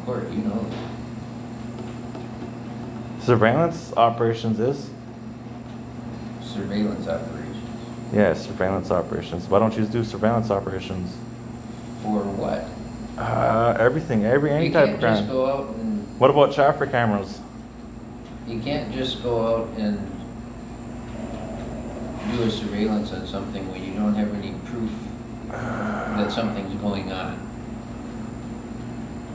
court, you know. Surveillance operations is? Surveillance operations. Yeah, surveillance operations. Why don't you just do surveillance operations? For what? Everything, any You type of can't just crime. go out and, What about traffic cameras? you can't just go out and do a surveillance on something when you don't have any proof that something's going on.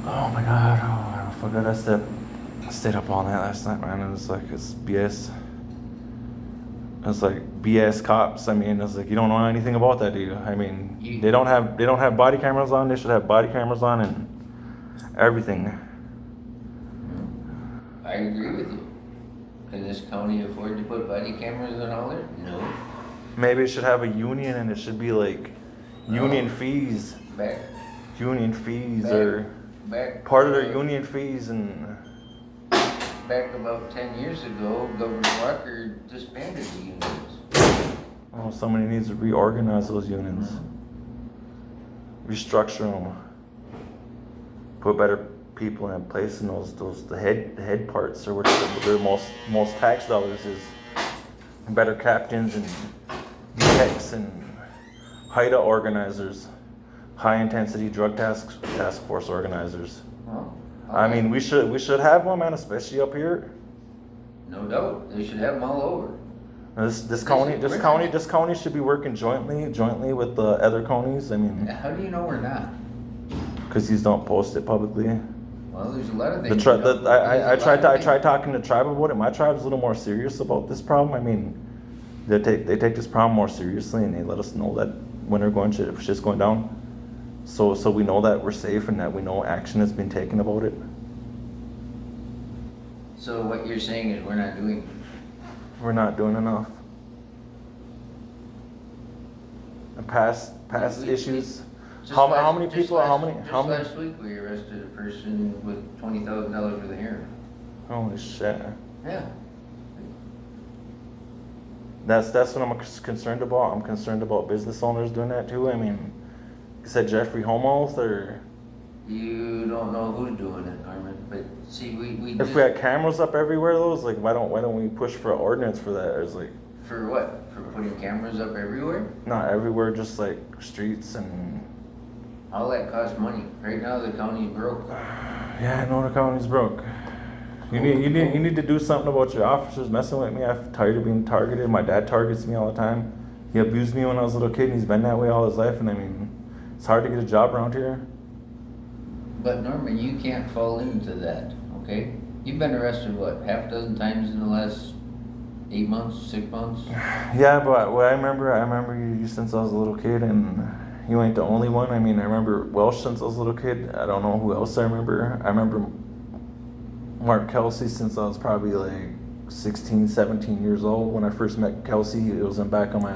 Oh my god, I forgot I stayed up all night last night, man. It was like, it's BS. It's like BS cops. I mean, it's like, you don't know anything about that, do you? I mean, they don't have body cameras on. They should have body cameras on and everything. I agree with you. Can this county afford to put body cameras on all there? No. Maybe it should have a union, and it should be like union fees. Back Or part of their union fees. And back about 10 years ago, Governor Walker disbanded the unions. oh, somebody needs to reorganize those unions, restructure them, put better people in place in the head parts, or where most tax dollars is. Better captains and detectives and HIDA organizers, high intensity drug task force organizers. Well, I mean, we should have one, man, especially up here. no doubt, they should have them all over. This county should be working jointly with the other counties. I mean, How do you know we're not? because these don't post it publicly. Well, there's a lot of things. I tried talking to tribe about it. My tribe's a little more serious about this problem. I mean, they take this problem more seriously, and they let us know that when they're going shit's going down. So we know that we're safe and that we know action has been taken about it. So what you're saying is we're not doing. We're not doing enough. And past issues. How many people? Last week we arrested a person with $20,000 worth of heroin. Holy shit. Yeah. That's what I'm concerned about. I'm concerned about business owners doing that too. I mean, you said Jeffrey Homeout, or You don't know who's doing it, Norman. But see, we if just, we had cameras up everywhere, though, it's like why don't we push for an ordinance for that? It's like for what? For putting cameras up everywhere? not everywhere, just like streets and. All that costs money. Right now the county's broke. Yeah, I know the county's broke. You need to do something about your officers messing with me. I'm tired of being targeted. My dad targets me all the time. He abused me when I was a little kid, and he's been that way all his life. And I mean, it's hard to get a job around here. But Norman, you can't fall into that, okay? You've been arrested, what, half a dozen times in the last 8 months, 6 months? Yeah, but what I remember you since I was a little kid, and you ain't the only one. I mean, I remember Welsh since I was a little kid. I don't know who else I remember. I remember Mark Kelsey since I was probably like 16, 17 years old. When I first met Kelsey, it was in back of my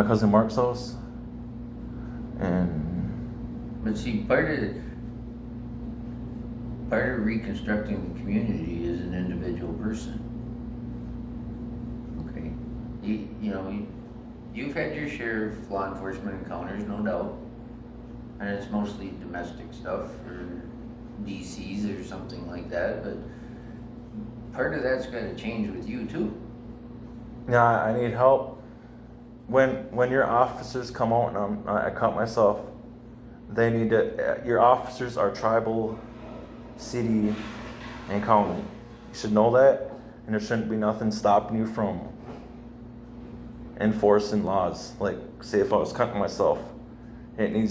cousin Mark's house. And But see, part of reconstructing the community is an individual person. Okay, you've had your share of law enforcement encounters, no doubt, and it's mostly domestic stuff or DCs or something like that. But part of that's got to change with you too. yeah, I need help. When your officers come out, and I cut myself, they need to. Your officers are tribal, city, and county. You should know that, and there shouldn't be nothing stopping you from enforcing laws. Like, say if I was cutting myself, they need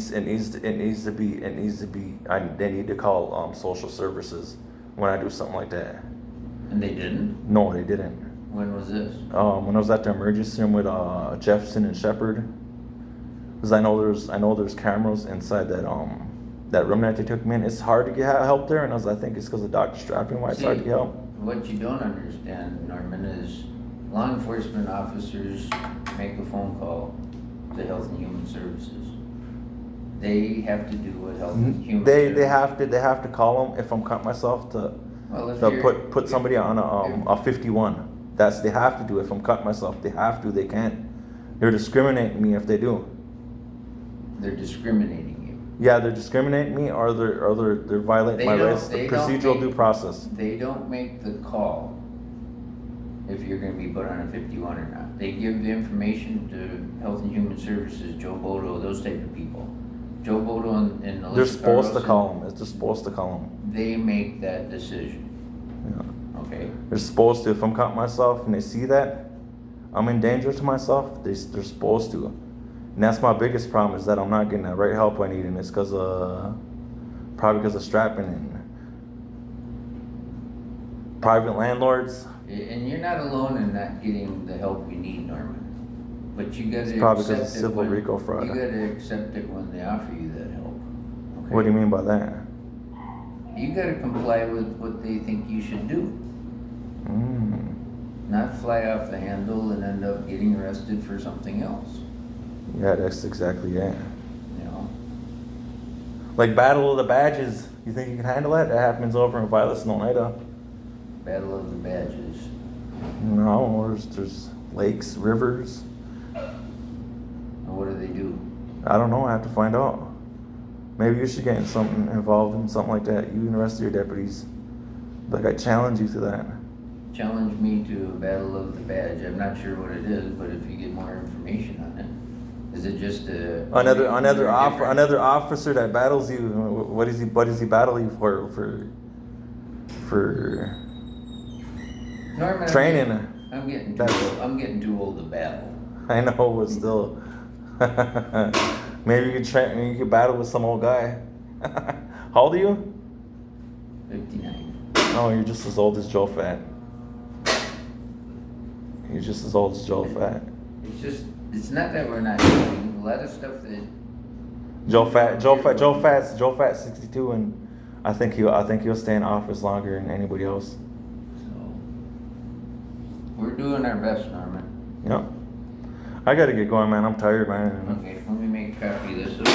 to call social services when I do something like that. And they didn't? No, they didn't. When was this? When I was at the emergency room with Jefferson and Shepherd, because I know there's cameras inside that room that they took me in. It's hard to get help there, and I think it's because the doctor's strapping. Why it's hard to get help. What you don't understand, Norman, is law enforcement officers make a phone call to Health and Human Services. They have to do what Health and Human Services. They have to call them if I'm cutting myself to put somebody on a 51. They have to do it. If I'm cutting myself, they have to. They can't. They're discriminating me if they do. They're discriminating Yeah, they're discriminating me, or they're violating my rights. The procedural due process. They don't make the call if you're gonna be put on a 51 or not. They give the information to Health and Human Services, Joe Bodo, those type of people. Joe Bodo and Alyssa They're supposed to Carlson, call them. They're supposed to call them. they make that decision, Yeah. okay? They're supposed to. If I'm cutting myself and they see that I'm in danger to myself, they're supposed to. And that's my biggest problem, is that I'm not getting the right help I need, and it's probably because of strapping in. Private landlords. And you're not alone in not getting the help you need, Norman. But you gotta It's probably accept because of it civil RICO fraud. You gotta accept it when they offer you that help. Okay? What do you mean by that? You gotta comply with what they think you should do. Not fly off the handle and end up getting arrested for something else. Yeah, that's exactly it. You know? Like Battle of the Badges. You think you can handle that? That happens over in Violet, Oneida. Battle of the Badges. No, there's lakes, rivers. And what do they do? I don't know. I have to find out. Maybe you should get involved in something like that. You and the rest of your deputies. Like, I challenge you to that. Challenge me to a Battle of the Badge. I'm not sure what it is, but if you get more information on it. Is it just a... Another officer that battles you? What does he battle you for Norman, training? I'm getting too old to battle. I know, but still. Maybe you could battle with some old guy. How old are you? 59. Oh, you're just as old as Joe Fat. You're just as old as Joe Fat. It's not that we're not doing a lot of stuff that... Joe Fat's 62, and I think he'll stay in office longer than anybody else. So, we're doing our best, Norman. Yep. I gotta get going, man. I'm tired, man. Okay, let me make a copy of this.